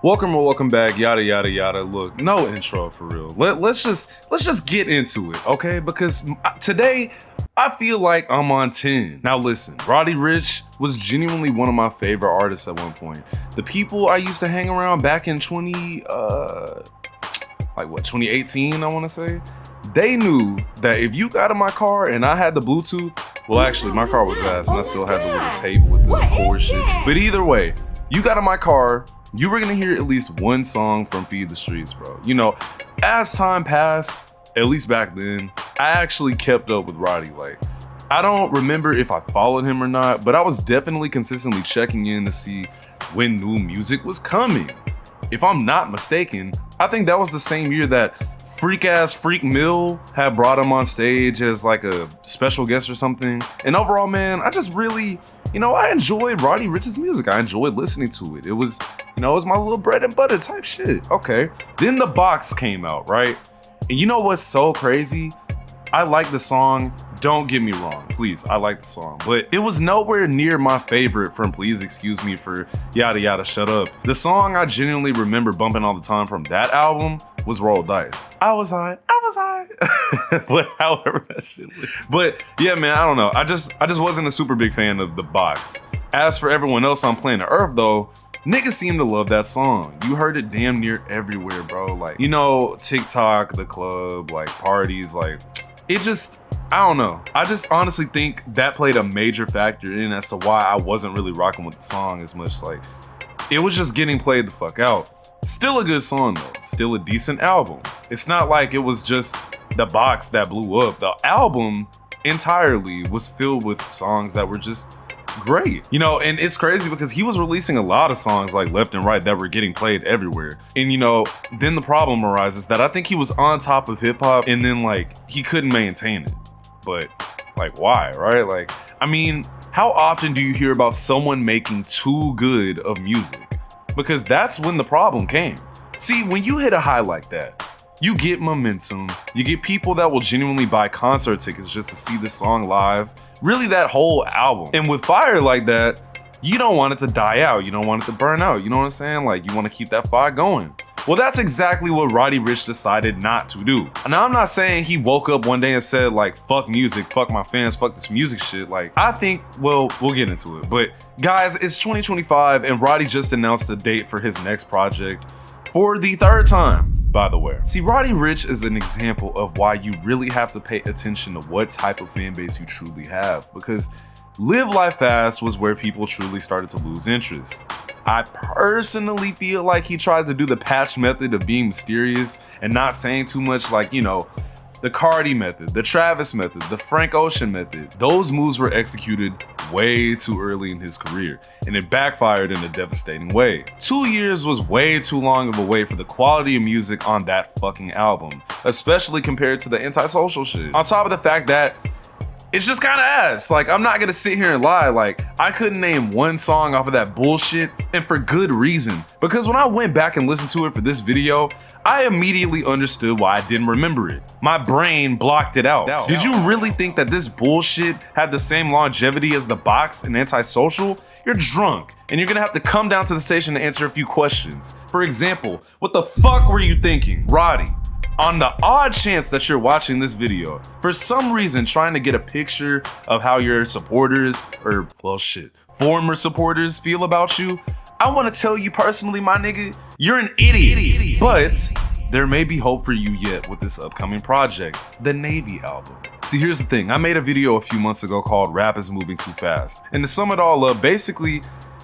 Welcome or welcome back, yada yada yada. Look, no intro for real. Let's just get into it, okay? Because today I feel like I'm on 10. Now listen, Roddy Ricch was genuinely one of my favorite artists at one point. The people I used to hang around back in 2018, I want to say, they knew that if you got in my car and I had the Bluetooth, well actually my car was ass and I still had the little tape with the cord shit. But either way, you got in my car, you were gonna hear at least one song from Feed the Streets, bro. You know, as time passed, at least back then, I actually kept up with Roddy. Like, I don't remember if I followed him or not, but I was definitely consistently checking in to see when new music was coming. If I'm not mistaken, I think that was the same year that Freak Mill had brought him on stage as like a special guest or something. And overall, man, I just really, I enjoyed Roddy Ricch's music. I enjoyed listening to it. It was, it was my little bread and butter type shit. Okay. Then The Box came out, right? And you know what's so crazy? I like the song. Don't get me wrong, please, I like the song, but it was nowhere near my favorite from Please Excuse Me for Yada Yada Shut Up. The song I genuinely remember bumping all the time from that album was Roll Dice. I was high. But however that shit was. But yeah, man, I don't know. I just wasn't a super big fan of The Box. As for everyone else on Planet Earth though, niggas seem to love that song. You heard it damn near everywhere, bro. Like, TikTok, the club, like parties, like it just, I don't know. I just honestly think that played a major factor in as to why I wasn't really rocking with the song as much. Like, it was just getting played the fuck out. Still a good song though. Still a decent album. It's not like it was just The Box that blew up. The album entirely was filled with songs that were just great. And it's crazy because he was releasing a lot of songs like left and right that were getting played everywhere. And then the problem arises that I think he was on top of hip hop and then like he couldn't maintain it. But like, why, right? Like, I mean, how often do you hear about someone making too good of music? Because that's when the problem came. See, when you hit a high like that, you get momentum, you get people that will genuinely buy concert tickets just to see the song live, really that whole album. And with fire like that, you don't want it to die out, you don't want it to burn out, you know what I'm saying? Like, you want to keep that fire going. Well, that's exactly what Roddy Ricch decided not to do. Now, I'm not saying he woke up one day and said like, fuck music, fuck my fans, fuck this music shit. Like, I think, well, we'll get into it. But guys, it's 2025 and Roddy just announced the date for his next project for the third time, by the way. See, Roddy Ricch is an example of why you really have to pay attention to what type of fan base you truly have, because Live Life Fast was where people truly started to lose interest. I personally feel like he tried to do the Patch method of being mysterious and not saying too much, like, the Cardi method, the Travis method, the Frank Ocean method. Those moves were executed way too early in his career, and it backfired in a devastating way. 2 years was way too long of a wait for the quality of music on that fucking album, especially compared to the Antisocial shit. On top of the fact that it's just kind of ass. Like, I'm not gonna sit here and lie. Like, I couldn't name one song off of that bullshit, and for good reason. Because when I went back and listened to it for this video, I immediately understood why I didn't remember it. My brain blocked it out. Did you really think that this bullshit had the same longevity as The Box and Antisocial? You're drunk, and you're gonna have to come down to the station to answer a few questions. For example, what the fuck were you thinking, Roddy? On the odd chance that you're watching this video, for some reason trying to get a picture of how your supporters, or well shit, former supporters feel about you, I want to tell you personally, my nigga, you're an idiot. But there may be hope for you yet with this upcoming project, the Navy album. See, here's the thing. I made a video a few months ago called Rap is Moving Too Fast. And to sum it all up, basically,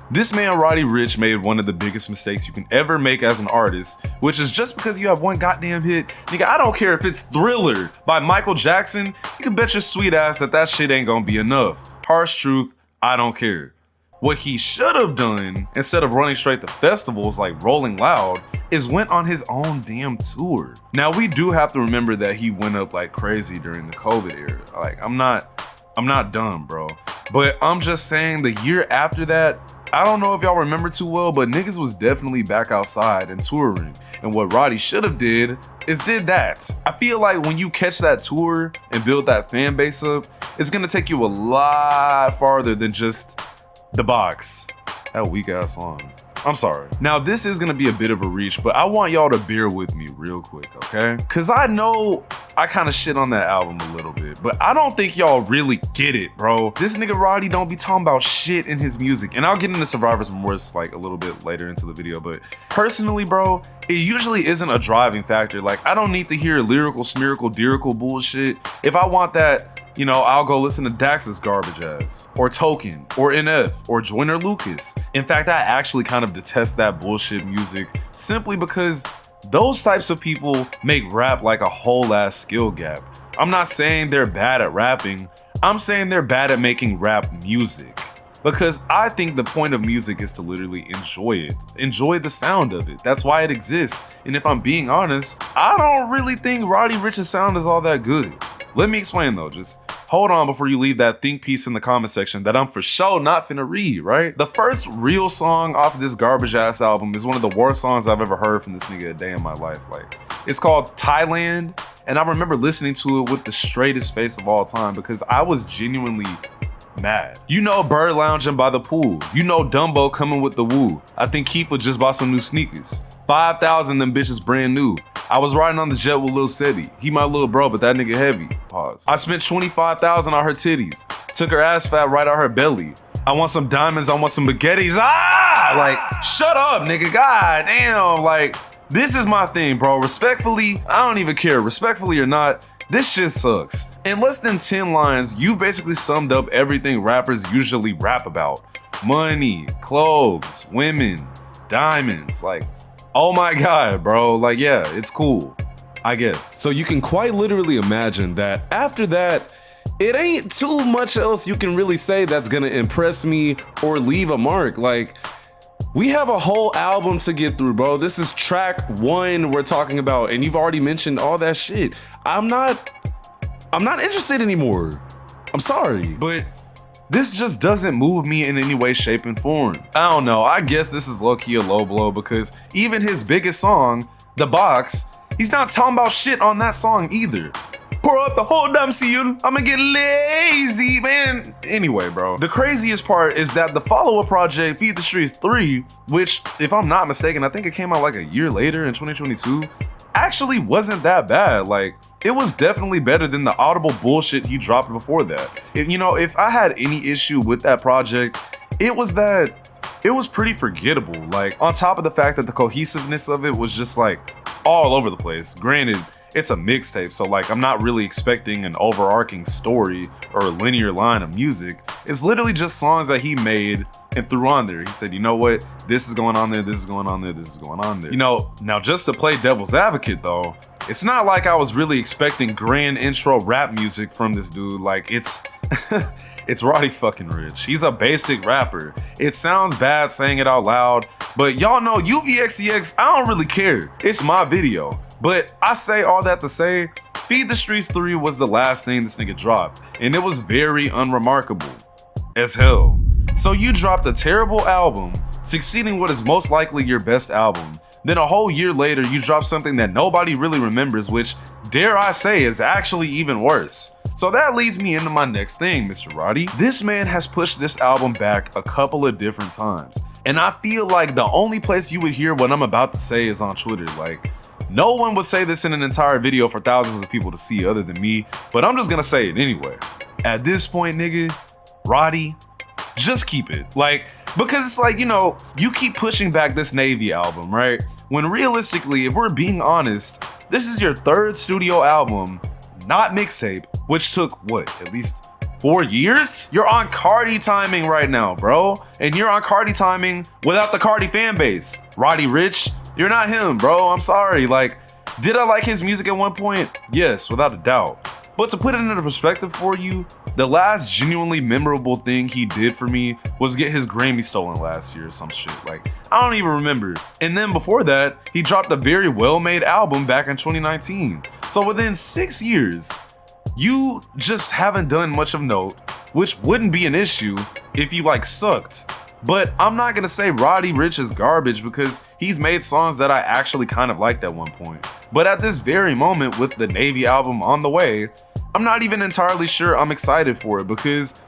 this man Roddy Ricch made one of the biggest mistakes you can ever make as an artist, which is just because you have one goddamn hit, nigga, I don't care if it's Thriller by Michael Jackson, you can bet your sweet ass that shit ain't gonna be enough. Harsh truth, I don't care. What he should have done, instead of running straight to festivals like Rolling Loud, is went on his own damn tour. Now, we do have to remember that he went up like crazy during the COVID era. Like, I'm not dumb, bro. But I'm just saying, the year after that, I don't know if y'all remember too well, but niggas was definitely back outside and touring. And what Roddy should have did that. I feel like when you catch that tour and build that fan base up, it's gonna take you a lot farther than just The Box. That weak ass song. I'm sorry. Now, this is gonna be a bit of a reach, but I want y'all to bear with me real quick, okay? Cause I know I kind of shit on that album a little bit, but I don't think y'all really get it, bro. This nigga Roddy don't be talking about shit in his music. And I'll get into Survivor's Remorse like a little bit later into the video, but personally, bro, it usually isn't a driving factor. Like, I don't need to hear lyrical, smirical, lyrical bullshit. If I want that, you know, I'll go listen to Dax's garbage ass, or Token, or NF, or Joyner Lucas. In fact, I actually kind of detest that bullshit music simply because those types of people make rap like a whole ass skill gap. I'm not saying they're bad at rapping, I'm saying they're bad at making rap music. Because I think the point of music is to literally enjoy it. Enjoy the sound of it. That's why it exists. And if I'm being honest, I don't really think Roddy Ricch's sound is all that good. Let me explain though, just hold on before you leave that think piece in the comment section that I'm for sure not finna read, right? The first real song off of this garbage ass album is one of the worst songs I've ever heard from this nigga a day in my life. Like, it's called Thailand, and I remember listening to it with the straightest face of all time because I was genuinely mad. You know, Bird lounging by the pool. You know, Dumbo coming with the woo. I think Keefa just bought some new sneakers. 5,000 them bitches brand new. I was riding on the jet with Lil Seti. He my little bro, but that nigga heavy. Pause. I spent 25,000 on her titties. Took her ass fat right on her belly. I want some diamonds, I want some baguettes. Like, shut up, nigga. God damn. Like, this is my thing, bro. Respectfully, I don't even care. Respectfully or not, this shit sucks. In less than 10 lines, you basically summed up everything rappers usually rap about. Money, clothes, women, diamonds, like, oh my God, bro. Like, yeah, it's cool, I guess. So you can quite literally imagine that after that, it ain't too much else you can really say that's gonna impress me or leave a mark. Like, we have a whole album to get through, bro. This is track 1 we're talking about, and you've already mentioned all that shit. I'm not interested anymore. I'm sorry, but this just doesn't move me in any way, shape, and form. I don't know, I guess this is low-key a low blow because even his biggest song, The Box, he's not talking about shit on that song either. Pour up the whole damn seal, I'ma get lazy, man. Anyway, bro, the craziest part is that the follow-up project, Feed the Streets 3, which, if I'm not mistaken, I think it came out like a year later in 2022, actually wasn't that bad. Like, it was definitely better than the audible bullshit he dropped before that. If I had any issue with that project, it was that it was pretty forgettable. Like, on top of the fact that the cohesiveness of it was just like all over the place. Granted, it's a mixtape, so like I'm not really expecting an overarching story or a linear line of music. It's literally just songs that he made and threw on there. He said, you know what? This is going on there, this is going on there, this is going on there. Now just to play devil's advocate though, it's not like I was really expecting grand intro rap music from this dude. Like, it's it's Roddy fucking Ricch. He's a basic rapper. It sounds bad saying it out loud, but y'all know UVXEX, I don't really care. It's my video. But I say all that to say, Feed the Streets 3 was the last thing this nigga dropped, and it was very unremarkable as hell. So you dropped a terrible album, succeeding what is most likely your best album. Then a whole year later, you drop something that nobody really remembers, which, dare I say, is actually even worse. So that leads me into my next thing, Mr. Roddy. This man has pushed this album back a couple of different times, and I feel like the only place you would hear what I'm about to say is on Twitter. Like, no one would say this in an entire video for thousands of people to see other than me, but I'm just gonna say it anyway. At this point, nigga, Roddy, just keep it. Like, because it's like, you keep pushing back this Navy album, right? When realistically, if we're being honest, this is your 3rd studio album, not mixtape, which took, what, at least 4 years? You're on Cardi timing right now, bro. And you're on Cardi timing without the Cardi fan base. Roddy Ricch, you're not him, bro. I'm sorry. Like, did I like his music at one point? Yes, without a doubt. But to put it into perspective for you, the last genuinely memorable thing he did for me was get his Grammy stolen last year or some shit. Like, I don't even remember. And then before that, he dropped a very well-made album back in 2019. So within 6 years, you just haven't done much of note, which wouldn't be an issue if you like sucked. But I'm not gonna say Roddy Ricch is garbage because he's made songs that I actually kind of liked at one point. But at this very moment, with the Navy album on the way, I'm not even entirely sure I'm excited for it because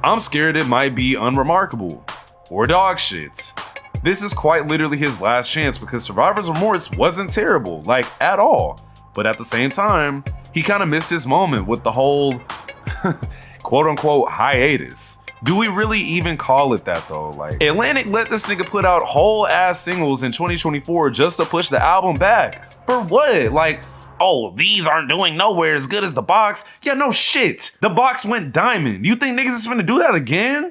I'm scared it might be unremarkable. or dog shit. This is quite literally his last chance because Survivor's Remorse wasn't terrible, like at all. But at the same time, he kind of missed his moment with the whole quote unquote hiatus. Do we really even call it that though? Like, Atlantic let this nigga put out whole ass singles in 2024 just to push the album back. For what? Like, oh, these aren't doing nowhere as good as the box. Yeah, no shit. The box went diamond. You think niggas is gonna do that again?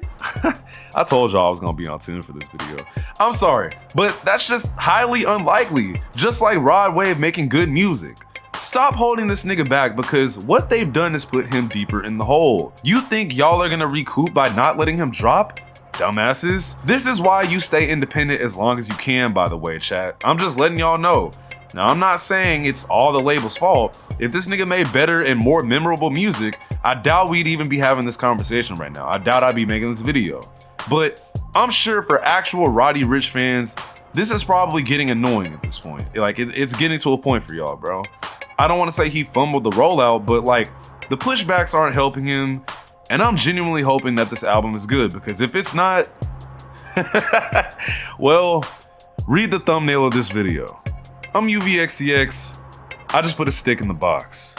I told y'all I was gonna be on tune for this video. I'm sorry, but that's just highly unlikely. Just like Rod Wave making good music. Stop holding this nigga back because what they've done is put him deeper in the hole. You think y'all are gonna recoup by not letting him drop? Dumbasses. This is why you stay independent as long as you can, by the way, chat. I'm just letting y'all know. Now, I'm not saying it's all the label's fault. If this nigga made better and more memorable music, I doubt we'd even be having this conversation right now. I doubt I'd be making this video. But I'm sure for actual Roddy Ricch fans, this is probably getting annoying at this point. Like, it's getting to a point for y'all, bro. I don't want to say he fumbled the rollout, but like, the pushbacks aren't helping him. And I'm genuinely hoping that this album is good, because if it's not, well, read the thumbnail of this video. I'm UVXCX. I just put a stick in the box.